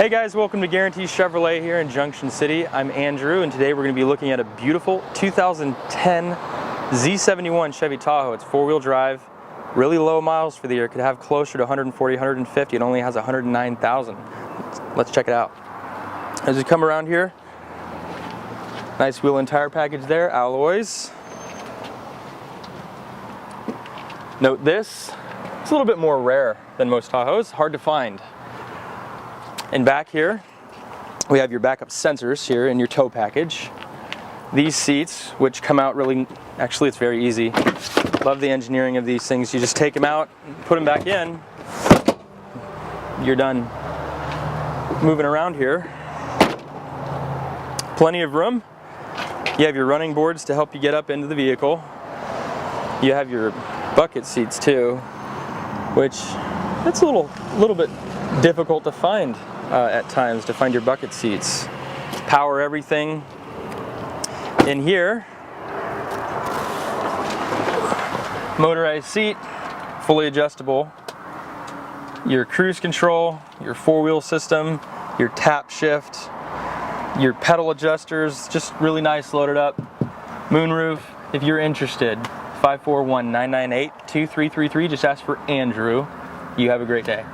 Hey guys, welcome to Guaranty Chevrolet here in Junction City. I'm Andrew, and today we're going to be looking at a beautiful 2010 Z71 Chevy Tahoe. It's four-wheel drive, really low miles for the year. It could have closer to 140, 150. It only has 109,000. Let's check it out. As we come around here, nice wheel and tire package there, alloys. Note this, it's a little bit more rare than most Tahoes, hard to find. And back here, we have your backup sensors here in your tow package. These seats, which come out really, actually it's very easy. Love the engineering of these things. You just take them out, put them back in, you're done. Moving around here, plenty of room. You have your running boards to help you get up into the vehicle. You have your bucket seats too, which it's a little bit difficult to find at times, to find your bucket seats. Power everything. In here, motorized seat, fully adjustable. Your cruise control, your four-wheel system, your tap shift, your pedal adjusters, just really nice loaded up. Moonroof. If you're interested, 541-998-2333. Just ask for Andrew. You have a great day.